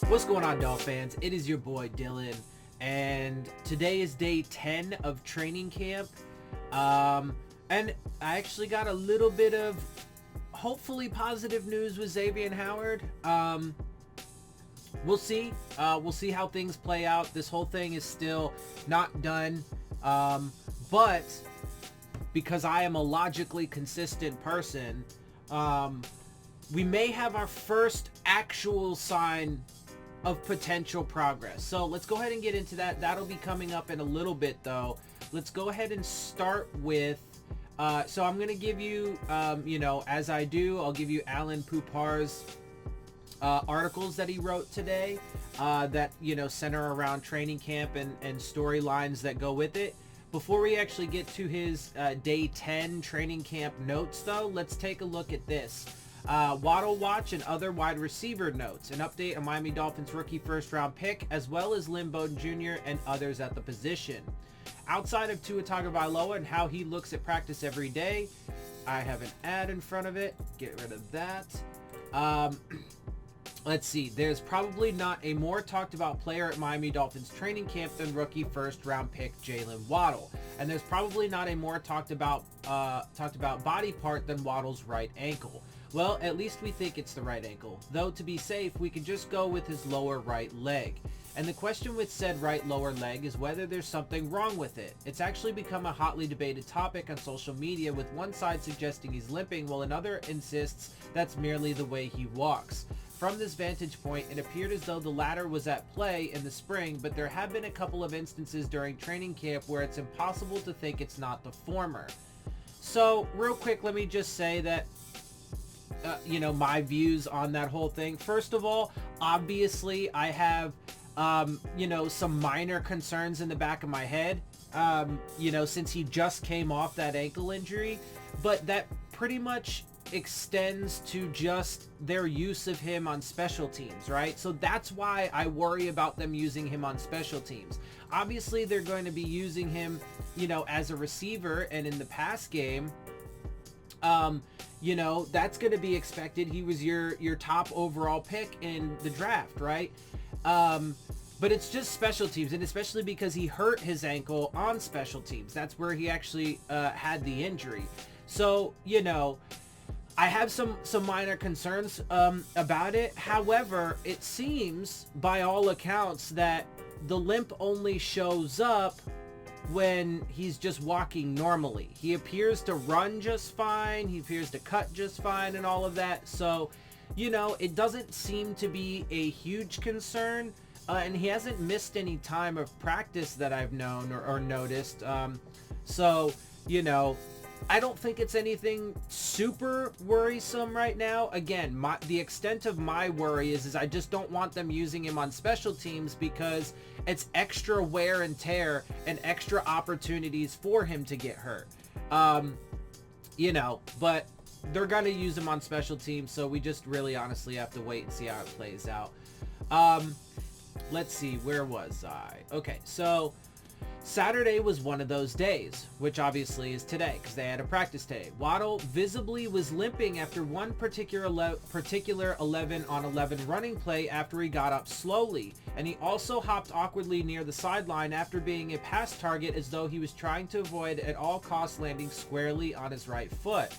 What's going on, Dolphins fans? It is your boy Dillon, and today is day 10 of training camp. And I actually got a little bit of hopefully positive news with Xavien Howard. We'll see. We'll see how things play out. This whole thing is still not done. But because I am a logically consistent person, we may have our first actual sign of potential progress. So let's go ahead and get into that. That'll be coming up in a little bit, though. Let's go ahead and start with so I'm gonna give you as I do, I'll give you Alan Poupar's articles that he wrote today that center around training camp and storylines that go with it. Before we actually get to his day 10 training camp notes, though, let's take a look at this. Waddle watch and other wide receiver notes. An update on Miami Dolphins rookie first-round pick, as well as Lynn Bowden Jr. and others at the position. Outside of Tua Tagovailoa and how he looks at practice every day, I have an ad in front of it. Get rid of that. Let's see. There's probably not a more talked about player at Miami Dolphins training camp than rookie first-round pick Jalen Waddle, and there's probably not a more talked about body part than Waddle's right ankle. Well, at least we think it's the right ankle, though to be safe, we can just go with his lower right leg. And the question with said right lower leg is whether there's something wrong with it. It's actually become a hotly debated topic on social media, with one side suggesting he's limping while another insists that's merely the way he walks. From this vantage point, it appeared as though the latter was at play in the spring, but there have been a couple of instances during training camp where it's impossible to think it's not the former. So, real quick, let me just say that my views on that whole thing. First of all, obviously I have some minor concerns in the back of my head, since he just came off that ankle injury, but that pretty much extends to just their use of him on special teams, right? So that's why I worry about them using him on special teams. Obviously they're going to be using him, as a receiver, and in the pass game, that's going to be expected. He was your top overall pick in the draft, right? But it's just special teams, and especially because he hurt his ankle on special teams. That's where he actually had the injury. So, I have some minor concerns about it. However, it seems, by all accounts, that the limp only shows up when he's just walking normally. He appears to run just fine. He appears to cut just fine and all of that. So, it doesn't seem to be a huge concern. And he hasn't missed any time of practice that I've known or noticed. I don't think it's anything super worrisome right now. Again, the extent of my worry is I just don't want them using him on special teams because it's extra wear and tear and extra opportunities for him to get hurt. But they're going to use him on special teams, so we just really honestly have to wait and see how it plays out. Let's see, where was I? Okay, so Saturday was one of those days, which obviously is today because they had a practice day. Waddle visibly was limping after one particular 11-on-11 running play after he got up slowly, and he also hopped awkwardly near the sideline after being a pass target as though he was trying to avoid at all costs landing squarely on his right foot.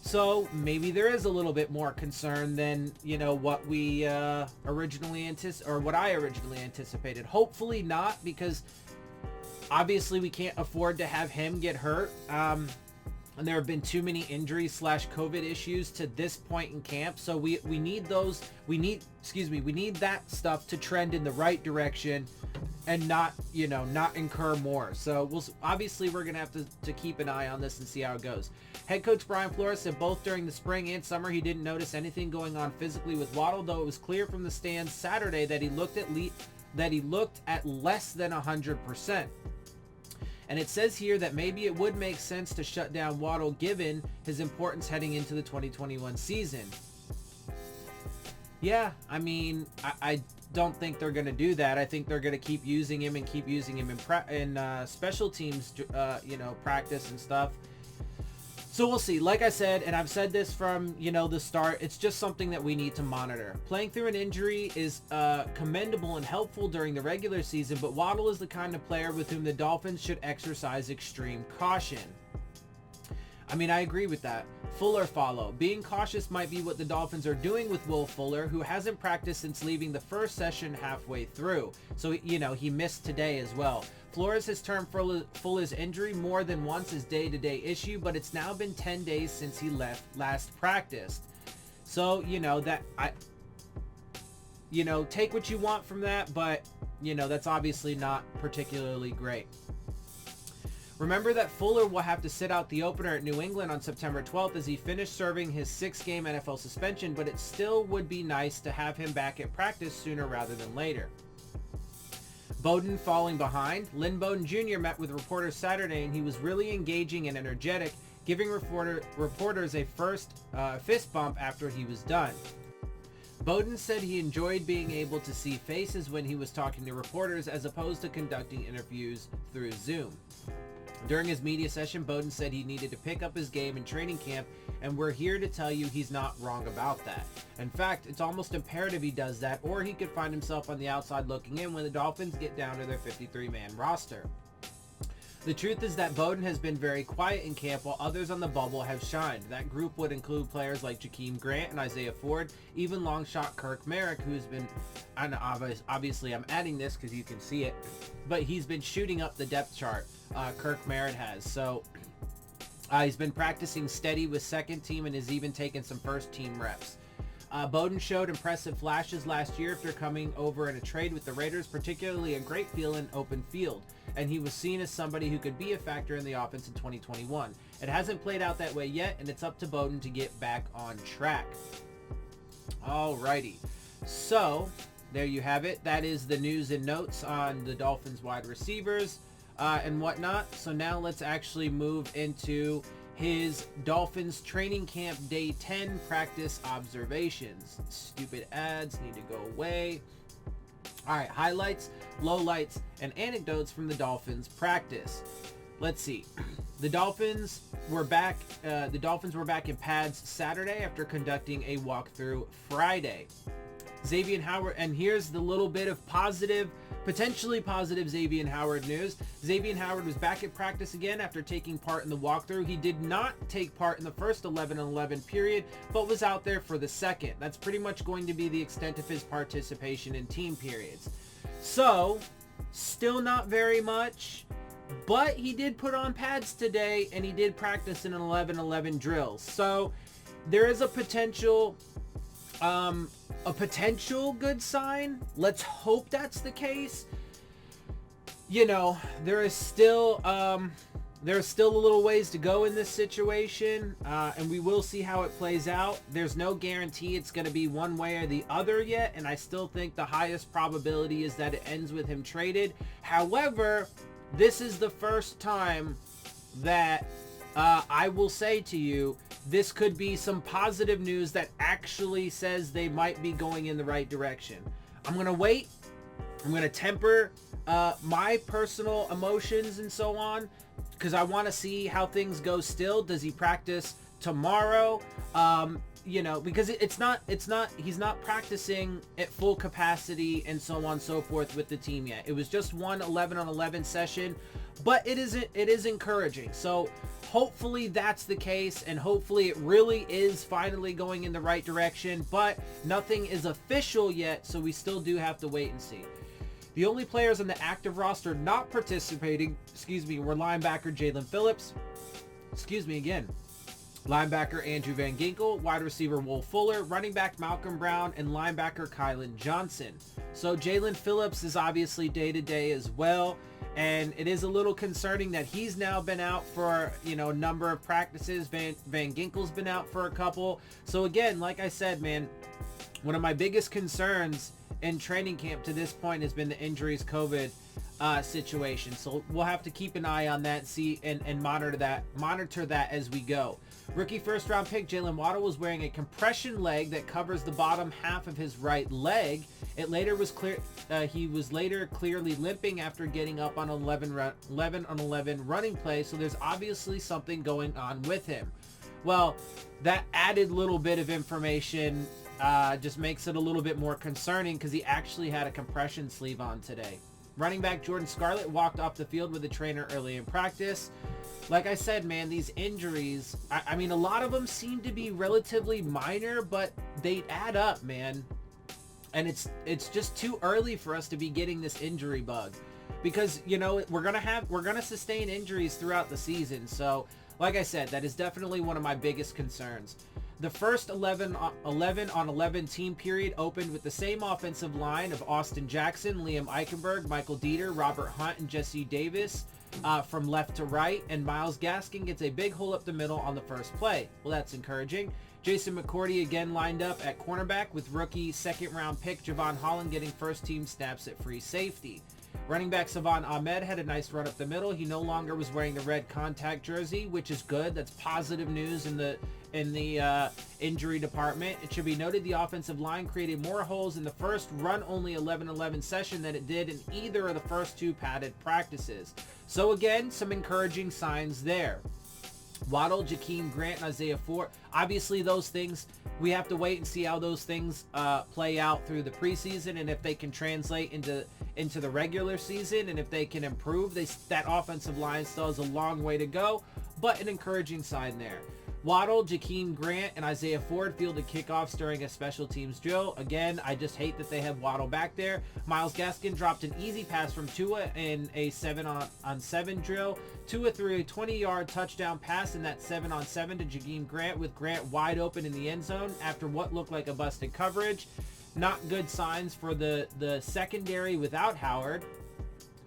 So maybe there is a little bit more concern than what we originally anticipated. Hopefully not, because obviously we can't afford to have him get hurt. And there have been too many injuries / COVID issues to this point in camp. So we need that stuff to trend in the right direction and not incur more. So we're going to have to keep an eye on this and see how it goes. Head coach Brian Flores said both during the spring and summer he didn't notice anything going on physically with Waddle, though it was clear from the stands Saturday that he looked at less than 100%. And it says here that maybe it would make sense to shut down Waddle given his importance heading into the 2021 season. Yeah, I mean, I don't think they're going to do that. I think they're going to keep using him in special teams, practice and stuff. So we'll see. Like I said, and I've said this from, the start, it's just something that we need to monitor. Playing through an injury is commendable and helpful during the regular season, but Waddle is the kind of player with whom the Dolphins should exercise extreme caution. I mean, I agree with that. Fuller follow. Being cautious might be what the Dolphins are doing with Will Fuller, who hasn't practiced since leaving the first session halfway through. So, he missed today as well. Flores has termed Fuller's injury more than once as day-to-day issue, but it's now been 10 days since he last practiced. So, take what you want from that, but, that's obviously not particularly great. Remember that Fuller will have to sit out the opener at New England on September 12th as he finished serving his 6-game NFL suspension, but it still would be nice to have him back at practice sooner rather than later. Bowden falling behind. Lynn Bowden Jr. met with reporters Saturday, and he was really engaging and energetic, giving reporters a fist bump after he was done. Bowden said he enjoyed being able to see faces when he was talking to reporters as opposed to conducting interviews through Zoom. During his media session, Bowden said he needed to pick up his game in training camp, and we're here to tell you he's not wrong about that. In fact, it's almost imperative he does that, or he could find himself on the outside looking in when the Dolphins get down to their 53-man roster. The truth is that Bowden has been very quiet in camp while others on the bubble have shined. That group would include players like Jakeem Grant and Isaiah Ford, even long shot Kirk Merrick, who's been, and obviously I'm adding this because you can see it, but he's been shooting up the depth chart. Kirk Merritt has. So he's been practicing steady with second team and has even taken some first team reps. Bowden showed impressive flashes last year after coming over in a trade with the Raiders, particularly a great feel in open field, and he was seen as somebody who could be a factor in the offense in 2021. It hasn't played out that way yet, and it's up to Bowden to get back on track. Alrighty, so there you have it. That is the news and notes on the Dolphins wide receivers and whatnot. So now let's actually move into his Dolphins training camp day 10 practice observations. Stupid ads need to go away. All right, highlights, lowlights, and anecdotes from the Dolphins practice. Let's see. The Dolphins were back in pads Saturday after conducting a walkthrough Friday. Xavien Howard, and here's the little bit of potentially positive Xavien Howard news. Xavien Howard was back at practice again after taking part in the walkthrough. He did not take part in the first 11-on-11 period, but was out there for the second. That's pretty much going to be the extent of his participation in team periods. So, still not very much, but he did put on pads today, and he did practice in an 11-11 drill. So, there is a potential good sign. Let's hope that's the case. There is still a little ways to go in this situation, and we will see how it plays out. There's no guarantee it's going to be one way or the other yet, and I still think the highest probability is that it ends with him traded. However, this is the first time that I will say to you, this could be some positive news that actually says they might be going in the right direction. I'm going to wait. I'm going to temper my personal emotions and so on, because I want to see how things go still. Does he practice tomorrow? Because he's not practicing at full capacity and so on and so forth with the team yet. It was just one 11-on-11 session, but it is encouraging. So hopefully that's the case, and hopefully it really is finally going in the right direction, but nothing is official yet, so we still do have to wait and see. The only players on the active roster not participating, were linebacker Jaelan Phillips, linebacker Andrew Van Ginkel, wide receiver Will Fuller, running back Malcolm Brown, and linebacker Kylan Johnson. So Jaelan Phillips is obviously day-to-day as well, and it is a little concerning that he's now been out for a number of practices. Van Ginkel's been out for a couple. So again, like I said, man, one of my biggest concerns in training camp to this point has been the injuries, COVID situation. So we'll have to keep an eye on that, see and monitor that as we go. Rookie first-round pick Jaylen Waddle was wearing a compression leg that covers the bottom half of his right leg. It later was clear he was later clearly limping after getting up on 11-on-11 running play. So there's obviously something going on with him. Well, that added little bit of information just makes it a little bit more concerning because he actually had a compression sleeve on today. Running back Jordan Scarlett walked off the field with a trainer early in practice. Like I said, man, these injuries, I mean, a lot of them seem to be relatively minor, but they add up, man. And it's just too early for us to be getting this injury bug, because, you know, we're gonna sustain injuries throughout the season. So, like I said, that is definitely one of my biggest concerns. The first 11 on 11 team period opened with the same offensive line of Austin Jackson, Liam Eichenberg, Michael Dieter, Robert Hunt, and Jesse Davis from left to right, and Myles Gaskin gets a big hole up the middle on the first play. Well, that's encouraging. Jason McCourty again lined up at cornerback with rookie second-round pick Xavien Howard getting first-team snaps at free safety. Running back Salvon Ahmed had a nice run up the middle. He no longer was wearing the red contact jersey, which is good. That's positive news in the injury department. It should be noted the offensive line created more holes in the first run-only 11-11 session than it did in either of the first two padded practices. So again, some encouraging signs there. Waddle, Jakeem Grant, and Isaiah Ford. Obviously, those things, we have to wait and see how those things play out through the preseason, and if they can translate into the regular season, and if they can improve. That offensive line still has a long way to go, but an encouraging sign there. Waddle, Jakeem Grant, and Isaiah Ford fielded kickoffs during a special teams drill. Again, I just hate that they have Waddle back there. Myles Gaskin dropped an easy pass from Tua in a 7-on-7 drill. Tua threw a 20-yard touchdown pass in that 7-on-7 to Jakeem Grant, with Grant wide open in the end zone after what looked like a busted coverage. Not good signs for the secondary without Howard,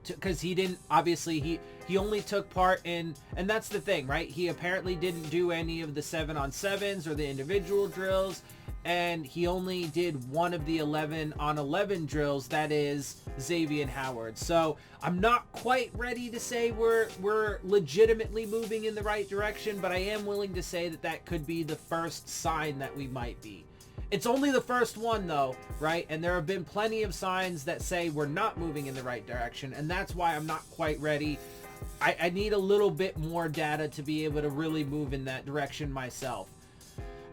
because he didn't, obviously he only took part in, and that's the thing, right? He apparently didn't do any of the 7-on-7s or the individual drills, and he only did one of the 11-on-11 drills, that is Xavien Howard. So I'm not quite ready to say we're legitimately moving in the right direction, but I am willing to say that could be the first sign that we might be. It's only the first one, though, right? And there have been plenty of signs that say we're not moving in the right direction, and that's why I'm not quite ready. I need a little bit more data to be able to really move in that direction myself.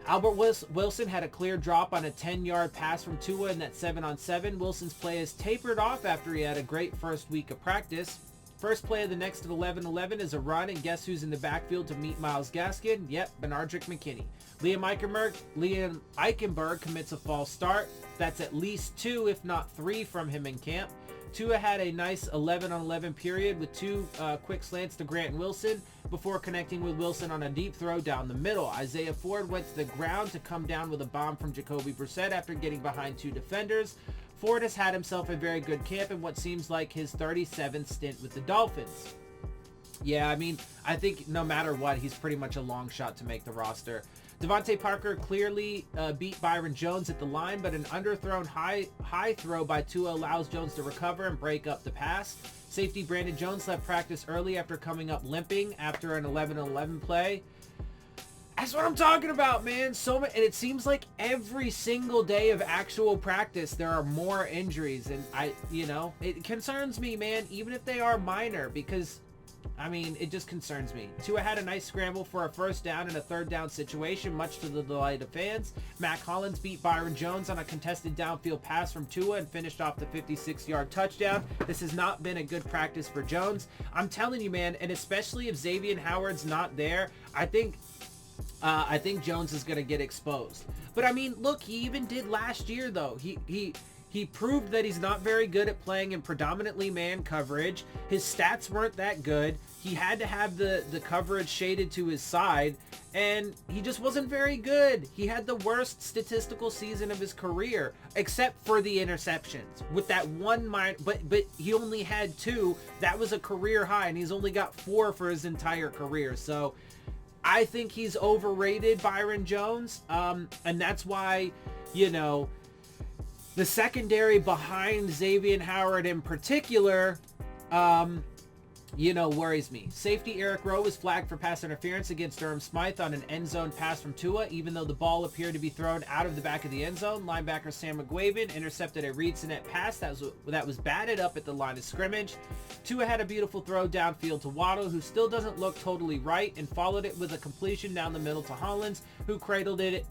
Albert Wilson had a clear drop on a 10-yard pass from Tua in that 7-on-7. Wilson's play has tapered off after he had a great first week of practice. First play of the next 11-11 is a run, and guess who's in the backfield to meet Myles Gaskin? Yep, Benardrick McKinney. Liam Eichenberg commits a false start. That's at least 2, if not 3, from him in camp. Tua had a nice 11-on-11 period with 2 quick slants to Grant and Wilson before connecting with Wilson on a deep throw down the middle. Isaiah Ford went to the ground to come down with a bomb from Jacoby Brissett after getting behind 2 defenders. Ford has had himself a very good camp in what seems like his 37th stint with the Dolphins. Yeah, I mean, I think no matter what, he's pretty much a long shot to make the roster. Devontae Parker clearly beat Byron Jones at the line, but an underthrown high throw by Tua allows Jones to recover and break up the pass. Safety Brandon Jones left practice early after coming up limping after an 11-11 play. That's what I'm talking about, man. And it seems like every single day of actual practice there are more injuries, and it concerns me, man, even if they are minor, because I mean, it just concerns me. Tua had a nice scramble for a first down in a third down situation, much to the delight of fans. Matt Collins beat Byron Jones on a contested downfield pass from Tua and finished off the 56-yard touchdown. This has not been a good practice for Jones. I'm telling you, man, and especially if Xavien Howard's not there, I think Jones is going to get exposed. But I mean, look, he even did last year, though. He proved that he's not very good at playing in predominantly man coverage. His stats weren't that good. He had to have the coverage shaded to his side, and he just wasn't very good. He had the worst statistical season of his career, except for the interceptions. With that one but he only had 2. That was a career high, and he's only got 4 for his entire career. So I think he's overrated, Byron Jones, and that's why, the secondary behind Xavien Howard in particular, worries me. Safety Eric Rowe was flagged for pass interference against Durham Smythe on an end zone pass from Tua, even though the ball appeared to be thrown out of the back of the end zone. Linebacker Sam McGuavin intercepted a Reed Sinet pass that was batted up at the line of scrimmage. Tua had a beautiful throw downfield to Waddle, who still doesn't look totally right, and followed it with a completion down the middle to Hollins, who cradled it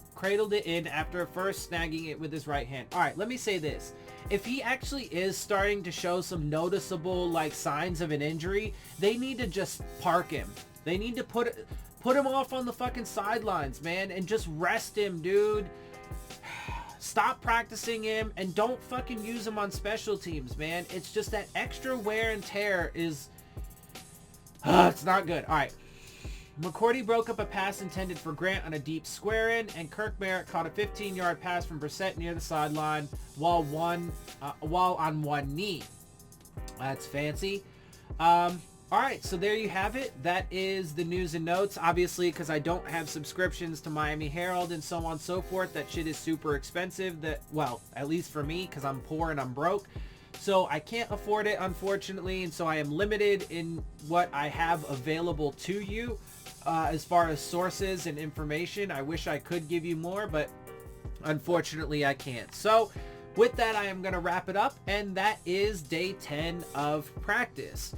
in after first snagging it with his right hand. All right, let me say this. If he actually is starting to show some noticeable signs of an injury, they need to just park him. They need to put him off on the fucking sidelines, man, and just rest him, dude. Stop practicing him and don't fucking use him on special teams, man. It's just that extra wear and tear is it's not good. All right. McCourty broke up a pass intended for Grant on a deep square in, and Kirk Merritt caught a 15-yard pass from Brissett near the sideline while on one knee. That's fancy. All right, so there you have it. That is the news and notes. Obviously, because I don't have subscriptions to Miami Herald and so on and so forth, that shit is super expensive. Well, at least for me, because I'm poor and I'm broke. So I can't afford it, unfortunately, and so I am limited in what I have available to you as far as sources and information. I wish I could give you more, but unfortunately I can't. So with that, I am going to wrap it up, and that is day 10 of practice.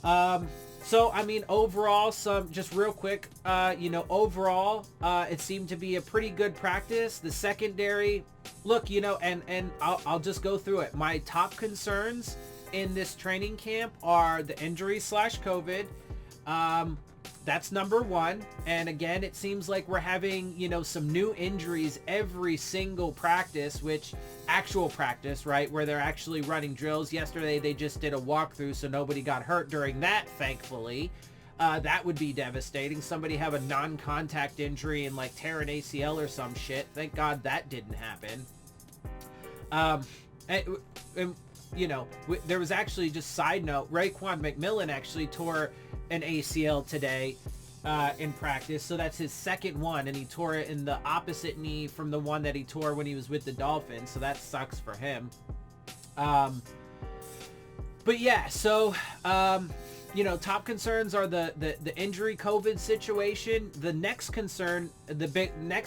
So, I mean, overall, just real quick, overall, it seemed to be a pretty good practice. The secondary, look, and I'll just go through it. My top concerns in this training camp are the injury / COVID. That's number one. And again, it seems like we're having, some new injuries every single practice, which actual practice, right? Where they're actually running drills. Yesterday, they just did a walkthrough, so nobody got hurt during that, thankfully. That would be devastating. Somebody have a non-contact injury and tear an ACL or some shit. Thank God that didn't happen. There was actually, just side note, Raekwon McMillan actually tore an ACL today in practice, so that's his second one, and he tore it in the opposite knee from the one that he tore when he was with the Dolphins, so that sucks for him. But yeah, so top concerns are the injury COVID situation. The next concern, the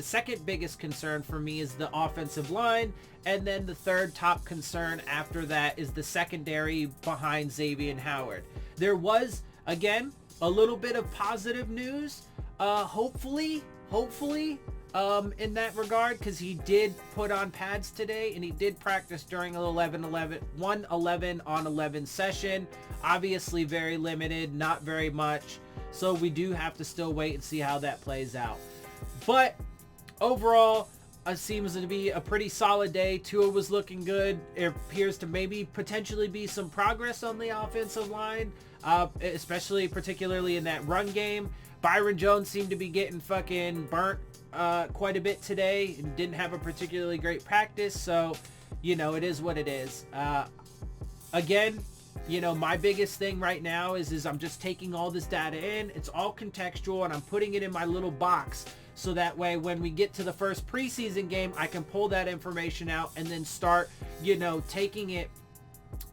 second biggest concern for me is the offensive line, and then the third top concern after that is the secondary behind Xavien Howard. There was, again, a little bit of positive news, hopefully, in that regard, because he did put on pads today, and he did practice during an 11 on 11 session. Obviously very limited, not very much, so we do have to still wait and see how that plays out. But overall, it seems to be a pretty solid day. Tua was looking good. It appears to maybe potentially be some progress on the offensive line, particularly in that run game. Byron Jones seemed to be getting fucking burnt quite a bit today and didn't have a particularly great practice, so it is what it is. Again, my biggest thing right now is I'm just taking all this data in. It's all contextual, and I'm putting it in my little box, so that way when we get to the first preseason game, I can pull that information out and then start taking it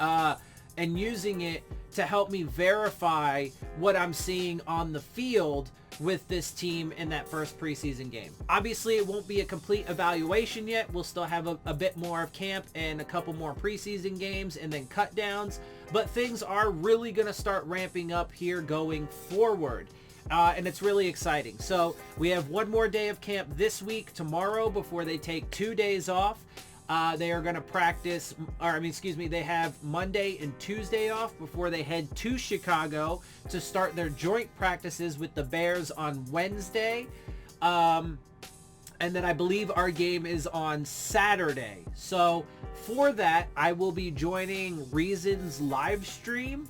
and using it to help me verify what I'm seeing on the field with this team in that first preseason game. Obviously, it won't be a complete evaluation yet. We'll still have a bit more of camp and a couple more preseason games and then cut downs, but things are really going to start ramping up here going forward. And it's really exciting. So we have one more day of camp this week, tomorrow, before they take 2 days off. They are going to practice, they have Monday and Tuesday off before they head to Chicago to start their joint practices with the Bears on Wednesday. And then I believe our game is on Saturday. So for that, I will be joining Reason's live stream.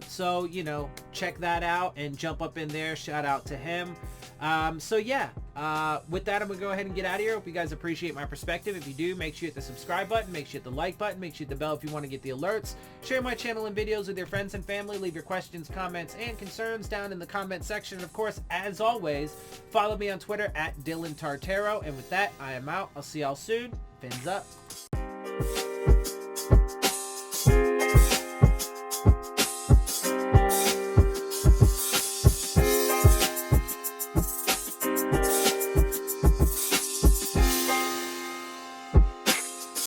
So, check that out and jump up in there. Shout out to him. With that, I'm going to go ahead and get out of here. Hope you guys appreciate my perspective. If you do, make sure you hit the subscribe button. Make sure you hit the like button. Make sure you hit the bell if you want to get the alerts. Share my channel and videos with your friends and family. Leave your questions, comments, and concerns down in the comment section. And of course, as always, follow me on Twitter at Dillon Tartaro. And with that, I am out. I'll see y'all soon. Fins up.